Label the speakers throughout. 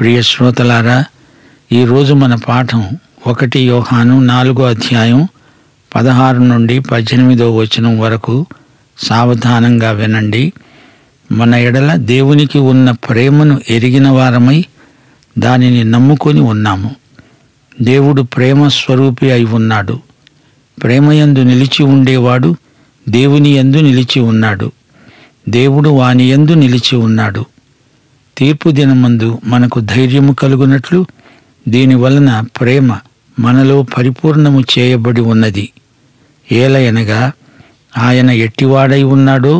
Speaker 1: ప్రియ శ్రోతలారా, ఈరోజు మన పాఠం 1 యోహాను 4వ అధ్యాయం 16 నుండి 18వ వచనం వరకు. సావధానంగా వినండి. మన ఎడల దేవునికి ఉన్న ప్రేమను ఎరిగిన వారమై దానిని నమ్ముకొని ఉన్నాము. దేవుడు ప్రేమ స్వరూపి అయి ఉన్నాడు. ప్రేమయందు నిలిచి ఉండేవాడు దేవుని యందు నిలిచి ఉన్నాడు, దేవుడు వాని యందు నిలిచి ఉన్నాడు. తీర్పు దినమందు మనకు ధైర్యము కలుగునట్లు దీనివలన ప్రేమ మనలో పరిపూర్ణము చేయబడి ఉన్నది. ఏలయనగా ఆయన ఎట్టివాడై ఉన్నాడో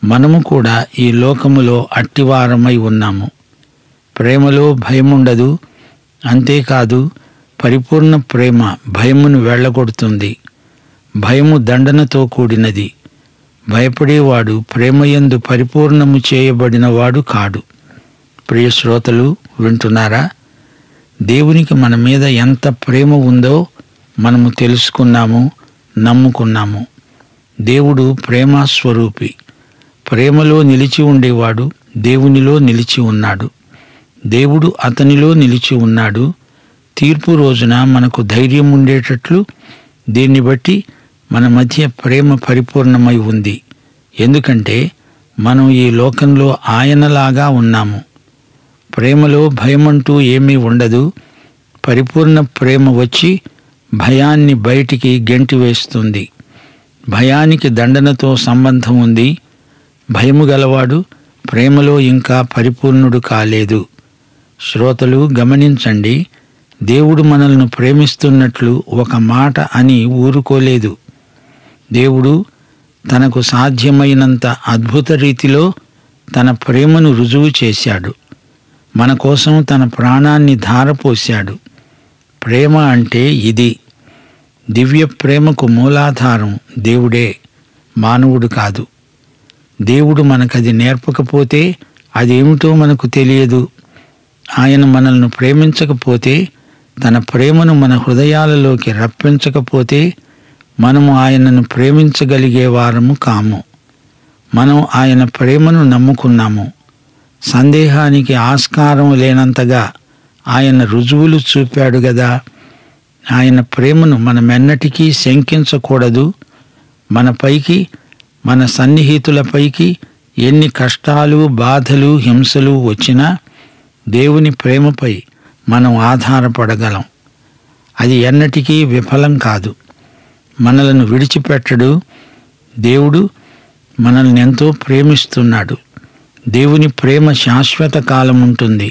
Speaker 1: మనము కూడా ఈ లోకములో అట్టివారమై ఉన్నాము. ప్రేమలో భయముండదు. అంతేకాదు, పరిపూర్ణ ప్రేమ భయమును వెళ్ళగొడుతుంది. భయము దండనతో కూడినది. భయపడేవాడు ప్రేమయందు పరిపూర్ణము చేయబడినవాడు కాడు. ప్రియ శ్రోతలు, వింటున్నారా? దేవునికి మన మీద ఎంత ప్రేమ ఉందో మనము తెలుసుకున్నాము, నమ్ముకున్నాము. దేవుడు ప్రేమస్వరూపి. ప్రేమలో నిలిచి ఉండేవాడు దేవునిలో నిలిచి ఉన్నాడు, దేవుడు అతనిలో నిలిచి ఉన్నాడు. తీర్పు రోజున మనకు ధైర్యం ఉండేటట్లు దీన్ని బట్టి మన మధ్య ప్రేమ పరిపూర్ణమై ఉంది. ఎందుకంటే మనం ఈ లోకంలో ఆయనలాగా ఉన్నాము. ప్రేమలో భయమంటూ ఏమీ ఉండదు. పరిపూర్ణ ప్రేమ వచ్చి భయాన్ని బయటికి గెంటివేస్తుంది. భయానికి దండనతో సంబంధం ఉంది. భయము గలవాడు ప్రేమలో ఇంకా పరిపూర్ణుడు కాలేదు. శ్రోతలు, గమనించండి. దేవుడు మనల్ని ప్రేమిస్తున్నట్లు ఒక మాట అని ఊరుకోలేదు. దేవుడు తనకు సాధ్యమైనంత అద్భుత రీతిలో తన ప్రేమను రుజువు చేశాడు. మన కోసం తన ప్రాణాన్ని ధారపోశాడు. ప్రేమ అంటే ఇది. దివ్య ప్రేమకు మూలాధారం దేవుడే, మానవుడు కాదు. దేవుడు మనకది నేర్పకపోతే అదేమిటో మనకు తెలియదు. ఆయన మనల్ని ప్రేమించకపోతే, తన ప్రేమను మన హృదయాలలోకి రప్పించకపోతే మనము ఆయనను ప్రేమించగలిగే వారము కాము. మనం ఆయన ప్రేమను నమ్ముకున్నాము. సందేహానికి ఆస్కారం లేనంతగా ఆయన రుజువులు చూపాడు గదా. ఆయన ప్రేమను మనమెన్నటికీ శంకించకూడదు. మనపైకి, మన సన్నిహితులపైకి ఎన్ని కష్టాలు, బాధలు, హింసలు వచ్చినా దేవుని ప్రేమపై మనం ఆధారపడగలం. అది ఎన్నటికీ విఫలం కాదు. మనలను విడిచిపెట్టడు. దేవుడు మనల్ని ఎంతో ప్రేమిస్తున్నాడు. దేవుని ప్రేమ శాశ్వత కాలం ఉంటుంది.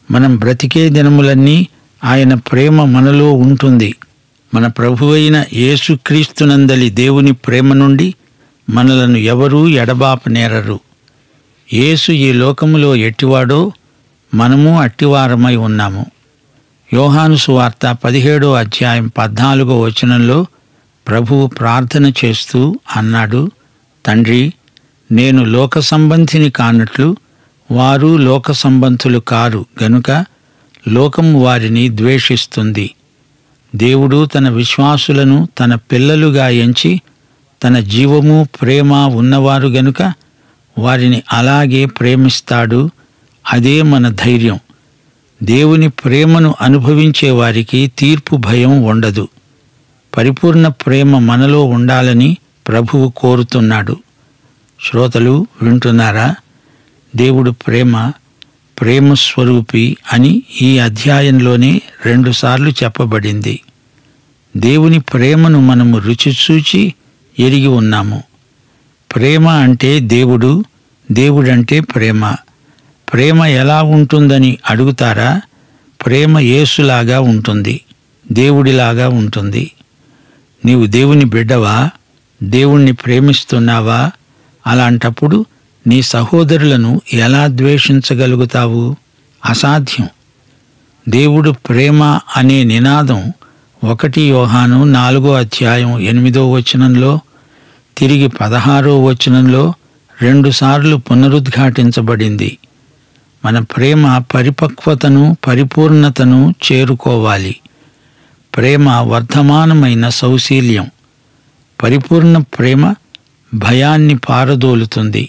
Speaker 1: మనం బ్రతికే దినములన్నీ ఆయన ప్రేమ మనలో ఉంటుంది. మన ప్రభువైన యేసుక్రీస్తునందలి దేవుని ప్రేమ నుండి మనలను ఎవరూ ఎడబాపనేరరు. యేసు ఈ లోకములో ఎట్టివాడో మనము అట్టివారమై ఉన్నాము. యోహాను సువార్త 17వ అధ్యాయం 14వ వచనంలో ప్రభువు ప్రార్థన చేస్తూ అన్నాడు, తండ్రి, నేను లోక సంబంధిని కానట్లు వారు లోక సంబంధులు కారు గనుక లోకము వారిని ద్వేషిస్తుంది. దేవుడు తన విశ్వాసులను తన పిల్లలుగా ఎంచి తన జీవము, ప్రేమ ఉన్నవారు గనుక వారిని అలాగే ప్రేమిస్తాడు. అదే మన ధైర్యం. దేవుని ప్రేమను అనుభవించే వారికి తీర్పు భయం ఉండదు. పరిపూర్ణ ప్రేమ మనలో ఉండాలని ప్రభువు కోరుతున్నాడు. శ్రోతలు, వింటున్నారా? దేవుడు ప్రేమ స్వరూపి అని ఈ అధ్యాయంలోనే 2 సార్లు చెప్పబడింది. దేవుని ప్రేమను మనము రుచిచూచి ఎరిగి ఉన్నాము. ప్రేమ అంటే దేవుడు, దేవుడంటే ప్రేమ. ప్రేమ ఎలా ఉంటుందని అడుగుతారా? ప్రేమ యేసులాగా ఉంటుంది, దేవుడిలాగా ఉంటుంది. నీవు దేవుని బిడ్డవా? దేవుణ్ణి ప్రేమిస్తున్నావా? అలాంటప్పుడు నీ సహోదరులను ఎలా ద్వేషించగలుగుతావు? అసాధ్యం. దేవుడు ప్రేమ అనే నినాదం 1 యోహాను 4వ అధ్యాయం 8వ వచనంలో, తిరిగి 16వ వచనంలో 2 సార్లు పునరుద్ఘాటించబడింది. మన ప్రేమ పరిపక్వతను, పరిపూర్ణతను చేరుకోవాలి. ప్రేమ వర్ధమానమైన సౌశీల్యం. పరిపూర్ణ ప్రేమ భయాన్ని పారదోలుతుంది.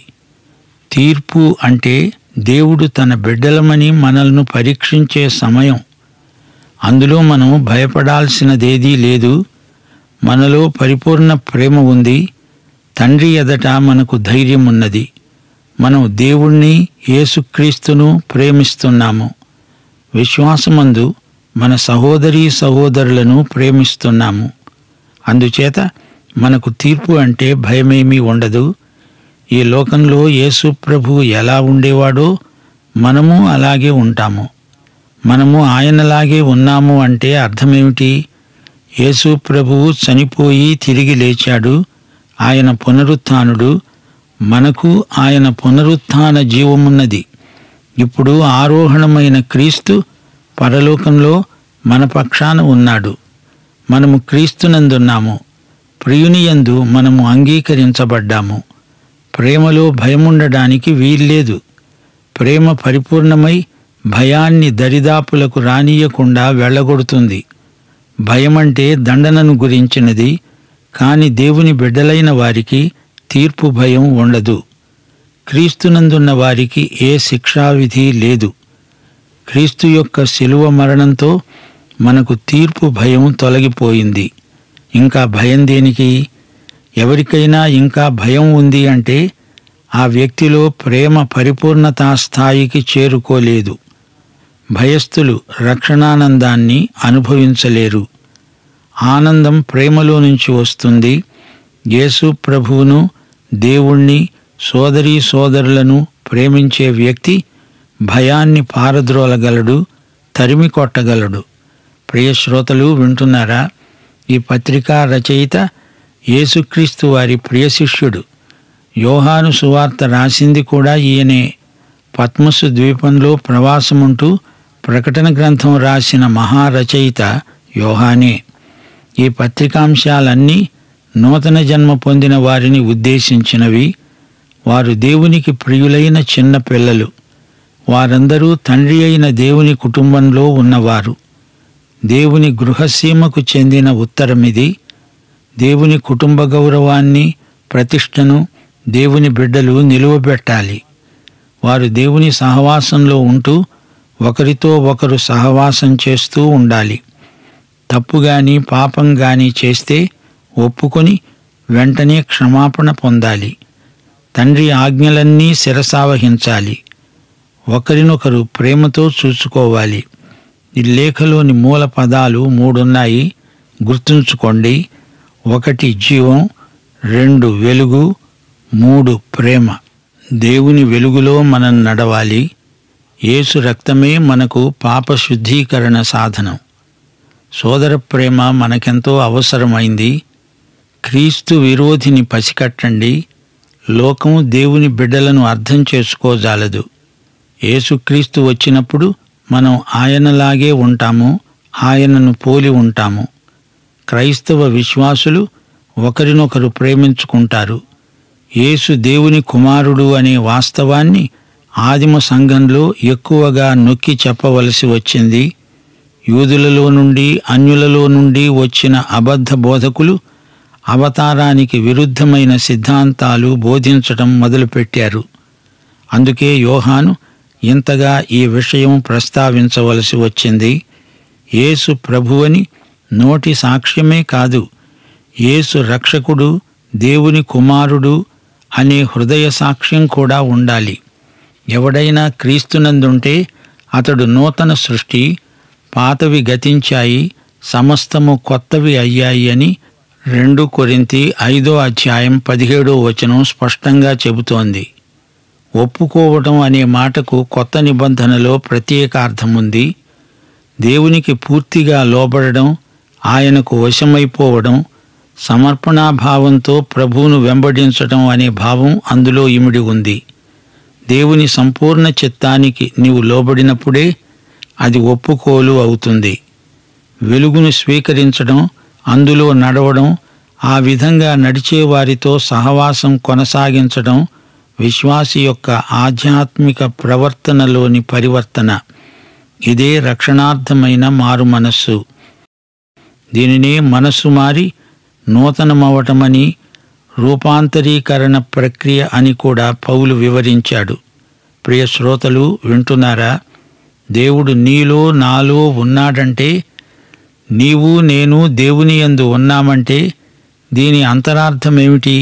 Speaker 1: తీర్పు అంటే దేవుడు తన బిడ్డలమని మనల్ని పరీక్షించే సమయం. అందులో మనం భయపడాల్సినదేదీ లేదు. మనలో పరిపూర్ణ ప్రేమ ఉంది. తండ్రి ఎదట మనకు ధైర్యం ఉన్నది. మనం దేవుణ్ణి, యేసుక్రీస్తును ప్రేమిస్తున్నాము. విశ్వాసమందు మన సహోదరీ సహోదరులను ప్రేమిస్తున్నాము. అందుచేత మనకు తీర్పు అంటే భయమేమీ ఉండదు. ఈ లోకంలో యేసు ప్రభువు ఎలా ఉండేవాడో మనము అలాగే ఉంటాము. మనము ఆయనలాగే ఉన్నాము అంటే అర్థమేమిటి? యేసు ప్రభువు చనిపోయి తిరిగి లేచాడు. ఆయన పునరుత్థానుడు. మనకు ఆయన పునరుత్థాన జీవమున్నది. ఇప్పుడు ఆరోహణమైన క్రీస్తు పరలోకంలో మన పక్షాన ఉన్నాడు. మనము క్రీస్తునందున్నాము. ప్రియునియందు మనము అంగీకరించబడ్డాము. ప్రేమలో భయముండడానికి వీల్లేదు. ప్రేమ పరిపూర్ణమై భయాన్ని దరిదాపులకు రానీయకుండా వెళ్ళగొడుతుంది. భయమంటే దండనను గురించినది. కాని దేవుని బిడ్డలైన వారికి తీర్పు భయం ఉండదు. క్రీస్తునందున్న వారికి ఏ శిక్షావిధి లేదు. క్రీస్తు యొక్క శిలువ మరణంతో మనకు తీర్పు భయం తొలగిపోయింది. ఇంకా భయం దేనికి? ఎవరికైనా ఇంకా భయం ఉంది అంటే ఆ వ్యక్తిలో ప్రేమ పరిపూర్ణతా స్థాయికి చేరుకోలేదు. భయస్థులు రక్షణానందాన్ని అనుభవించలేరు. ఆనందం ప్రేమలో నుంచి వస్తుంది. యేసు ప్రభువును, దేవుణ్ణి, సోదరీ సోదరులను ప్రేమించే వ్యక్తి భయాన్ని పారద్రోలగలడు, తరిమి కొట్టగలడు. ప్రియ శ్రోతలు వింటున్నారా? ఈ పత్రికా రచయిత యేసుక్రీస్తు వారి ప్రియ శిష్యుడు. యోహాను సువార్త రాసింది కూడా ఈయనే. పద్మసు ద్వీపంలో ప్రవాసముంటూ ప్రకటన గ్రంథం రాసిన మహారచయిత యోహానే. ఈ పత్రికాంశాలన్నీ నూతన జన్మ పొందిన వారిని ఉద్దేశించినవి. వారు దేవునికి ప్రియులైన చిన్న పిల్లలు. వారందరూ తండ్రి అయిన దేవుని కుటుంబంలో ఉన్నవారు. దేవుని గృహసీమకు చెందిన ఉత్తరమిది. దేవుని కుటుంబ గౌరవాన్ని, ప్రతిష్టను దేవుని బిడ్డలు నిలువబెట్టాలి. వారు దేవుని సహవాసంలో ఉంటూ ఒకరితో ఒకరు సహవాసం చేస్తూ ఉండాలి. తప్పుగాని పాపంగాని చేస్తే ఒప్పుకొని వెంటనే క్షమాపణ పొందాలి. తండ్రి ఆజ్ఞలన్నీ శిరసావహించాలి. ఒకరినొకరు ప్రేమతో చూసుకోవాలి. ఈ లేఖలోని మూల పదాలు 3 ఉన్నాయి. గుర్తుంచుకోండి. 1 జీవం, 2 వెలుగు, 3 ప్రేమ. దేవుని వెలుగులో మనం నడవాలి. యేసు రక్తమే మనకు పాప శుద్ధీకరణ సాధనం. సోదర ప్రేమ మనకెంతో అవసరమైంది. క్రీస్తు విరోధిని పసికట్టండి. లోకం దేవుని బిడ్డలను అర్థం చేసుకోజాలదు. యేసుక్రీస్తు వచ్చినప్పుడు మనం ఆయనలాగే ఉంటాము, ఆయనను పోలి ఉంటాము. క్రైస్తవ విశ్వాసులు ఒకరినొకరు ప్రేమించుకుంటారు. యేసు దేవుని కుమారుడు అనే వాస్తవాన్ని ఆదిమ సంఘంలో ఎక్కువగా నొక్కి చెప్పవలసి వచ్చింది. యూదులలో నుండి, అన్యులలో నుండి వచ్చిన అబద్ధ బోధకులు అవతారానికి విరుద్ధమైన సిద్ధాంతాలు బోధించటం మొదలుపెట్టారు. అందుకే యోహాను ఇంతగా ఈ విషయం ప్రస్తావించవలసి వచ్చింది. యేసు ప్రభువని నోటి సాక్ష్యమే కాదు, యేసు రక్షకుడు, దేవుని కుమారుడు అనే హృదయ సాక్ష్యం కూడా ఉండాలి. ఎవడైనా క్రీస్తునందుంటే అతడు నూతన సృష్టి, పాతవి గతించాయి, సమస్తము కొత్తవి అయ్యాయి అని 2 కొరింథీ 5:17 స్పష్టంగా చెబుతోంది. ఒప్పుకోవటం అనే మాటకు కొత్త నిబంధనలో ప్రత్యేక అర్థముంది. దేవునికి పూర్తిగా లోబడడం, ఆయనకు వశమైపోవడం, సమర్పణాభావంతో ప్రభువును వెంబడించటం అనే భావం అందులో ఇమిడి ఉంది. దేవుని సంపూర్ణ చిత్తానికి నీవు లోబడినప్పుడే అది ఒప్పుకోలు అవుతుంది. వెలుగును స్వీకరించడం, అందులో నడవడం, ఆ విధంగా నడిచేవారితో సహవాసం కొనసాగించడం విశ్వాసి యొక్క ఆధ్యాత్మిక ప్రవర్తనలోని పరివర్తన. ఇదే రక్షణార్థమైన మారు మనస్సు. దీనినే మనస్సు మారి నూతనమవటమని, రూపాంతరీకరణ ప్రక్రియ అని కూడా పౌలు వివరించాడు. ప్రియ శ్రోతలు, వింటున్నారా? దేవుడు నీలో నాలో ఉన్నాడంటే, నీవు నేను దేవుని యందు ఉన్నామంటే దీని అంతరార్థమేమిటి?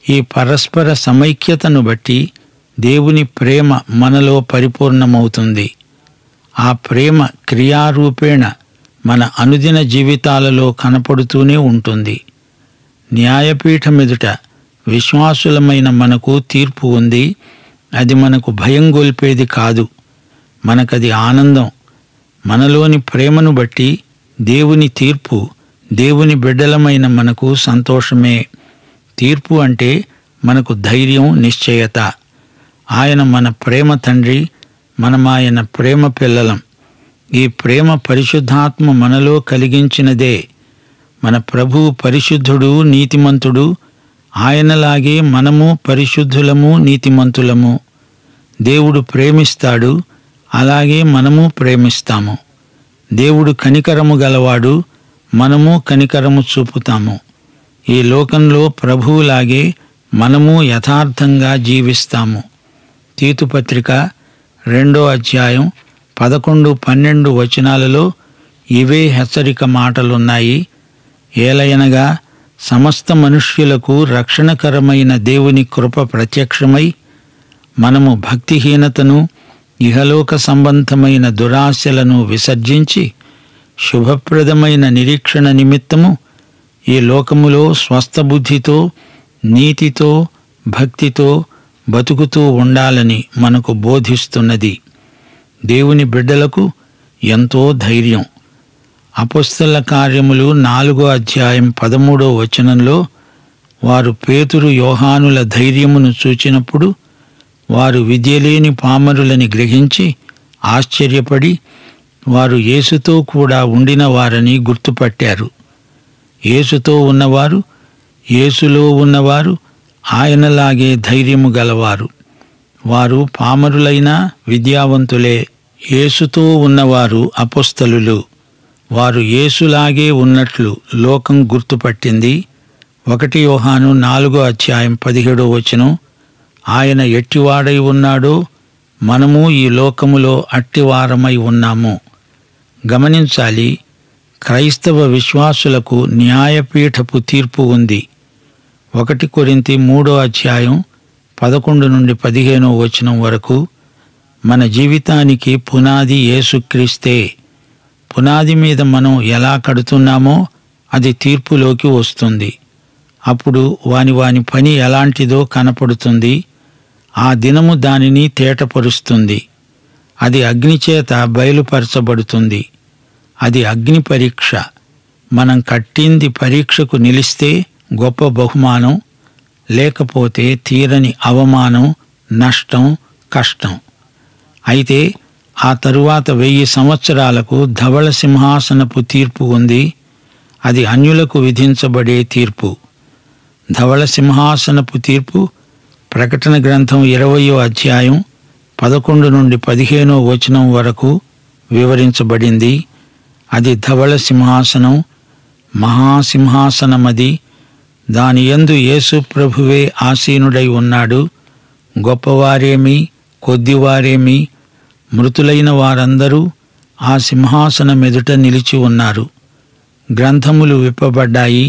Speaker 1: ఈ పరస్పర సమైక్యతను బట్టి దేవుని ప్రేమ మనలో పరిపూర్ణమవుతుంది. ఆ ప్రేమ క్రియారూపేణ మన అనుదిన జీవితాలలో కనపడుతూనే ఉంటుంది. న్యాయపీఠమెదుట విశ్వాసులమైన మనకు తీర్పు ఉంది. అది మనకు భయం గొల్పేది కాదు, మనకది ఆనందం. మనలోని ప్రేమను బట్టి దేవుని తీర్పు దేవుని బిడ్డలమైన మనకు సంతోషమే. తీర్పు అంటే మనకు ధైర్యం, నిశ్చయత. ఆయన మన ప్రేమ తండ్రి, మనమాయన ప్రేమ పిల్లలం. ఈ ప్రేమ పరిశుద్ధాత్మ మనలో కలిగించినదే. మన ప్రభువు పరిశుద్ధుడు, నీతిమంతుడు. ఆయనలాగే మనము పరిశుద్ధులము, నీతిమంతులము. దేవుడు ప్రేమిస్తాడు, అలాగే మనము ప్రేమిస్తాము. దేవుడు కనికరము గలవాడు, మనము కనికరము చూపుతాము. ఈ లోకంలో ప్రభువులాగే మనము యథార్థంగా జీవిస్తాము. తీతుపత్రిక 2వ అధ్యాయం 11-12 వచనాలలో ఇవే హెచ్చరిక మాటలున్నాయి. ఏలయనగా సమస్త మనుష్యులకు రక్షణకరమైన దేవుని కృప ప్రత్యక్షమై మనము భక్తిహీనతను, ఇహలోక సంబంధమైన దురాశలను విసర్జించి శుభప్రదమైన నిరీక్షణ నిమిత్తము ఈ లోకములో స్వస్థబుద్ధితో, నీతితో, భక్తితో బతుకుతూ ఉండాలని మనకు బోధిస్తున్నది. దేవుని బిడ్డలకు ఎంతో ధైర్యం. అపొస్తలుల కార్యములు 4వ అధ్యాయం 13వ వచనంలో వారు పేతురు, యోహానుల ధైర్యమును చూచినప్పుడు వారు విద్యలేని పామరులని గ్రహించి ఆశ్చర్యపడి వారు యేసుతో కూడా ఉండిన వారని గుర్తుపట్టారు. యేసుతో ఉన్నవారు, యేసులో ఉన్నవారు ఆయనలాగే ధైర్యము గలవారు. వారు పామరులైనా విద్యావంతులే. యేసుతో ఉన్నవారు అపొస్తలులు. వారు యేసులాగే ఉన్నట్లు లోకం గుర్తుపట్టింది. 1 యోహాను 4వ అధ్యాయం 17వ వచనం, ఆయన ఎట్టివాడై ఉన్నాడో మనము ఈ లోకములో అట్టివారమై ఉన్నాము. గమనించాలి, క్రైస్తవ విశ్వాసులకు న్యాయపీఠపు తీర్పు ఉంది. 1 కొరింథీ 3వ అధ్యాయం 11-15వ వచనం వరకు మన జీవితానికి పునాది యేసుక్రీస్తే. పునాది మీద మనం ఎలా కడుతున్నామో అది తీర్పులోకి వస్తుంది. అప్పుడు వాని పని ఎలాంటిదో కనపడుతుంది. ఆ దినము దానిని తేటపరుస్తుంది. అది అగ్నిచేత బయలుపరచబడుతుంది. అది అగ్ని పరీక్ష. మనం కట్టింది పరీక్షకు నిలిస్తే గొప్ప బహుమానం, లేకపోతే తీరని అవమానం, నష్టం, కష్టం. అయితే ఆ తరువాత 1000 సంవత్సరాలకు ధవళ సింహాసనపు తీర్పు ఉంది. అది అన్యులకు విధించబడే తీర్పు. ధవళ సింహాసనపు తీర్పు ప్రకటన గ్రంథం 20వ అధ్యాయం 11-15వ వచనం వరకు వివరించబడింది. అది ధవళ సింహాసనం, మహాసింహాసనమది. దాని యందు యేసు ప్రభువే ఆసీనుడై ఉన్నాడు. గొప్పవారేమి, కొద్దివారేమి, మృతులైన వారందరూ ఆ సింహాసనమెదుట నిలిచి ఉన్నారు. గ్రంథములు విప్పబడ్డాయి.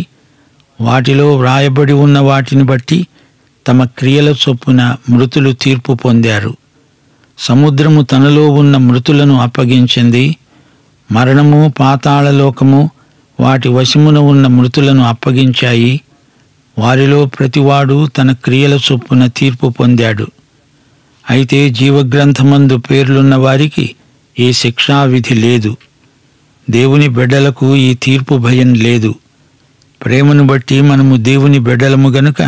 Speaker 1: వాటిలో వ్రాయబడి ఉన్న వాటిని బట్టి తమ క్రియల చొప్పున మృతులు తీర్పు పొందారు. సముద్రము తనలో ఉన్న మృతులను అప్పగించింది. మరణము, పాతాళలోకము వాటి వశమున ఉన్న మృతులను అప్పగించాయి. వారిలో ప్రతివాడు తన క్రియల చొప్పున తీర్పు పొందాడు. అయితే జీవగ్రంథమందు పేర్లున్న వారికి ఈ శిక్షావిధి లేదు. దేవుని బిడ్డలకు ఈ తీర్పు భయం లేదు. ప్రేమను బట్టి మనము దేవుని బిడ్డలము గనుక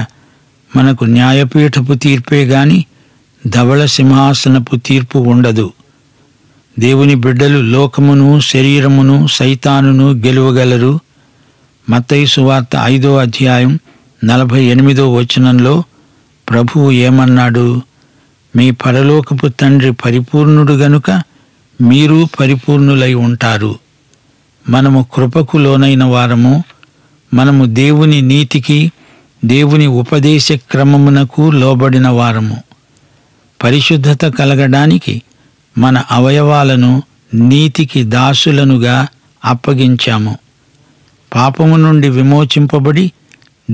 Speaker 1: మనకు న్యాయపీఠపు తీర్పే గాని ధవళ సింహాసనపు తీర్పు ఉండదు. దేవుని బిడ్డలు లోకమును, శరీరమును, సైతానును గెలువగలరు. మత్తయి సువార్త 5వ అధ్యాయం 48వ వచనంలో ప్రభువు ఏమన్నాడు? మీ పరలోకపు తండ్రి పరిపూర్ణుడు గనుక మీరు పరిపూర్ణులై ఉంటారు. మనము కృపకు లోనైన వారము. మనము దేవుని నీతికి, దేవుని ఉపదేశ క్రమమునకు లోబడిన వారము. పరిశుద్ధత కలగడానికి మన అవయవాలను నీతికి దాసులనుగా అప్పగించాము. పాపము నుండి విమోచింపబడి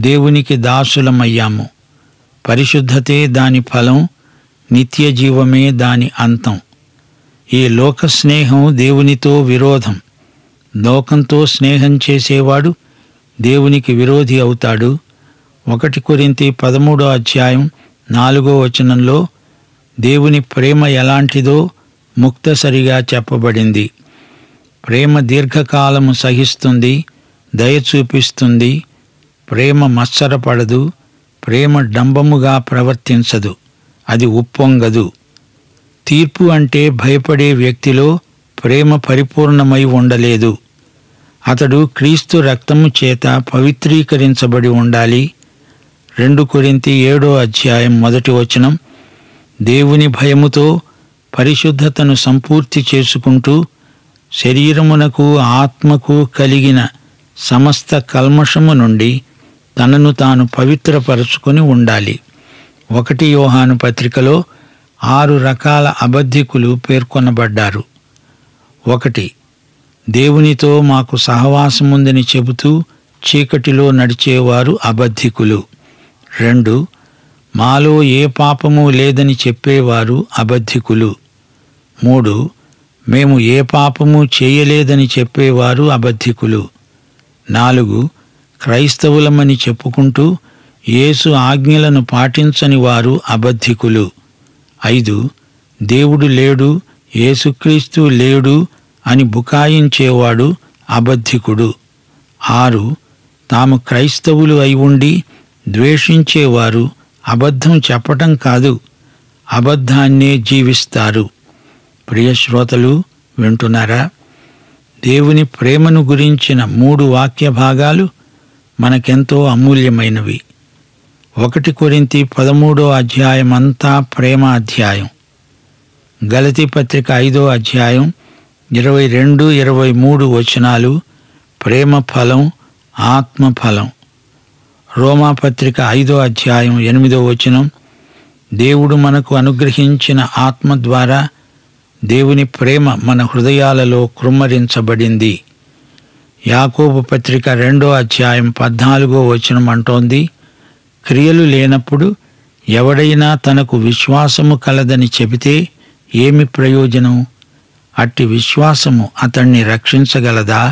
Speaker 1: దేవునికి దాసులమయ్యాము. పరిశుద్ధతే దాని ఫలం, నిత్య జీవమే దాని అంతం. ఈ లోక స్నేహం దేవునితో విరోధం. లోకంతో స్నేహం చేసేవాడు దేవునికి విరోధి అవుతాడు. 1 కొరింథీ 13:4 దేవుని ప్రేమ ఎలాంటిదో ముక్తసరిగా చెప్పబడింది. ప్రేమ దీర్ఘకాలము సహిస్తుంది, దయ చూపిస్తుంది. ప్రేమ మత్సరపడదు, ప్రేమ డంబముగా ప్రవర్తించదు, అది ఉప్పొంగదు. తీర్పు అంటే భయపడే వ్యక్తిలో ప్రేమ పరిపూర్ణమై ఉండలేదు. అతడు క్రీస్తు రక్తము చేత పవిత్రీకరించబడి ఉండాలి. 2 కొరింథీ 7:1 దేవుని భయముతో పరిశుద్ధతను సంపూర్తి చేసుకుంటూ శరీరమునకు ఆత్మకు కలిగిన సమస్త కల్మషము నుండి తనను తాను పవిత్రపరచుకొని ఉండాలి. 1 యోహాను పత్రికలో 6 రకాల అబద్ధికులు పేర్కొనబడ్డారు. 1. దేవునితో మాకు సహవాసముందని చెబుతూ చీకటిలో నడిచేవారు అబద్ధికులు. 2. మాలో ఏ పాపము లేదని చెప్పేవారు అబద్ధికులు. 3. మేము ఏ పాపము చేయలేదని చెప్పేవారు అబద్ధికులు. 4. క్రైస్తవులమని చెప్పుకుంటూ యేసు ఆజ్ఞలను పాటించని వారు అబద్ధికులు. 5. దేవుడు లేడు, యేసుక్రీస్తు లేడు అని బుకాయించేవాడు అబద్ధికుడు. 6. తాము క్రైస్తవులు అయి ఉండి ద్వేషించేవారు అబద్ధం చెప్పటం కాదు, అబద్ధాన్నే జీవిస్తారు. ప్రియ శ్రోతలు, వింటున్నారా? దేవుని ప్రేమను గురించిన 3 వాక్య భాగాలు మనకెంతో అమూల్యమైనవి. 1 కొరింథీ 13 అంతా ప్రేమ అధ్యాయం. గలతీ పత్రిక 5:22-23 ప్రేమ ఫలం, ఆత్మ ఫలం. రోమాపత్రిక 5:8 దేవుడు మనకు అనుగ్రహించిన ఆత్మ ద్వారా దేవుని ప్రేమ మన హృదయాలలో కృమ్మరించబడింది. యాకోబు పత్రిక 2:14 అంటోంది, క్రియలు లేనప్పుడు ఎవడైనా తనకు విశ్వాసము కలదని చెబితే ఏమి ప్రయోజనం? అట్టి విశ్వాసము అతణ్ణి రక్షించగలదా?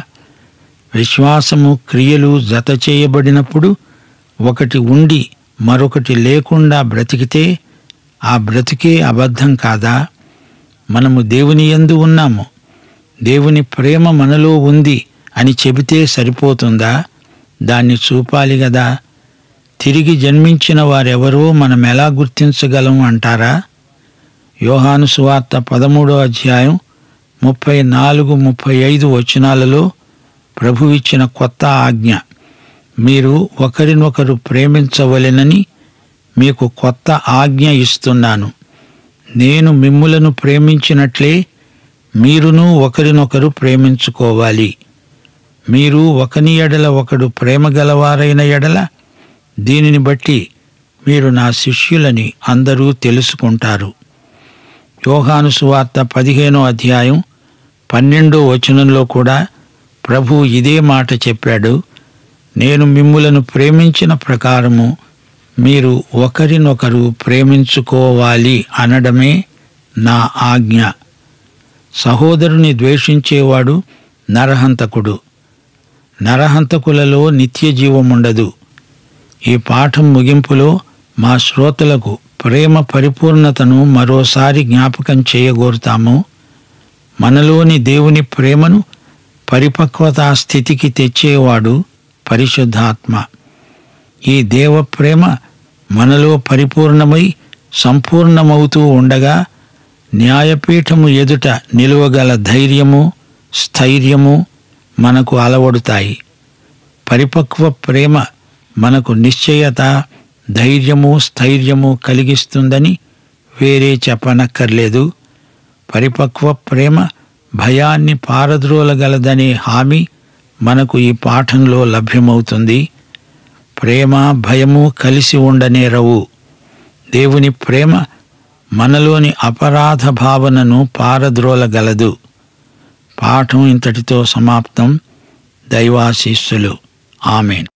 Speaker 1: విశ్వాసము క్రియలు జత చేయబడినప్పుడు ఒకటి ఉండి మరొకటి లేకుండా బ్రతికితే ఆ బ్రతికే అబద్ధం కాదా? మనము దేవుని యందు ఉన్నాము, దేవుని ప్రేమ మనలో ఉంది అని చెబితే సరిపోతుందా? దాన్ని చూపాలి గదా. తిరిగి జన్మించిన వారెవరో మనమెలా గుర్తించగలం అంటారా? యోహాను సువార్త 13:34-35 ప్రభువిచ్చిన కొత్త ఆజ్ఞ, మీరు ఒకరినొకరు ప్రేమించవలెనని మీకు కొత్త ఆజ్ఞ ఇస్తున్నాను. నేను మిమ్ములను ప్రేమించినట్లే మీరును ఒకరినొకరు ప్రేమించుకోవాలి. మీరు ఒకని ఎడల ఒకడు ప్రేమ గలవారైన ఎడల దీనిని బట్టి మీరు నా శిష్యులని అందరూ తెలుసుకుంటారు. యోహాను సువార్త 15:12 కూడా ప్రభువు ఇదే మాట చెప్పాడు. నేను మిమ్ములను ప్రేమించిన ప్రకారము మీరు ఒకరినొకరు ప్రేమించుకోవాలి అనడమే నా ఆజ్ఞ. సహోదరుని ద్వేషించేవాడు నరహంతకుడు. నరహంతకులలో నిత్య జీవముండదు. ఈ పాఠం ముగింపులో మా శ్రోతలకు ప్రేమ పరిపూర్ణతను మరోసారి జ్ఞాపకం చేయగోరుతాము. మనలోని దేవుని ప్రేమను పరిపక్వతా స్థితికి తెచ్చేవాడు పరిశుద్ధాత్మ. ఈ దేవ ప్రేమ మనలో పరిపూర్ణమై సంపూర్ణమవుతూ ఉండగా న్యాయపీఠము ఎదుట నిలువగల ధైర్యము, స్థైర్యము మనకు అలవడుతాయి. పరిపక్వ ప్రేమ మనకు నిశ్చయత, ధైర్యము, స్థైర్యము కలిగిస్తుందని వేరే చెప్పనక్కర్లేదు. పరిపక్వ ప్రేమ భయాన్ని పారద్రోలగలదనే హామీ మనకు ఈ పాఠంలో లభ్యమవుతుంది. ప్రేమ, భయము కలిసి ఉండనేరవు. దేవుని ప్రేమ మనలోని అపరాధ భావనను పారద్రోలగలదు. పాఠం ఇంతటితో సమాప్తం. దైవాశీస్సులు. ఆమేన్.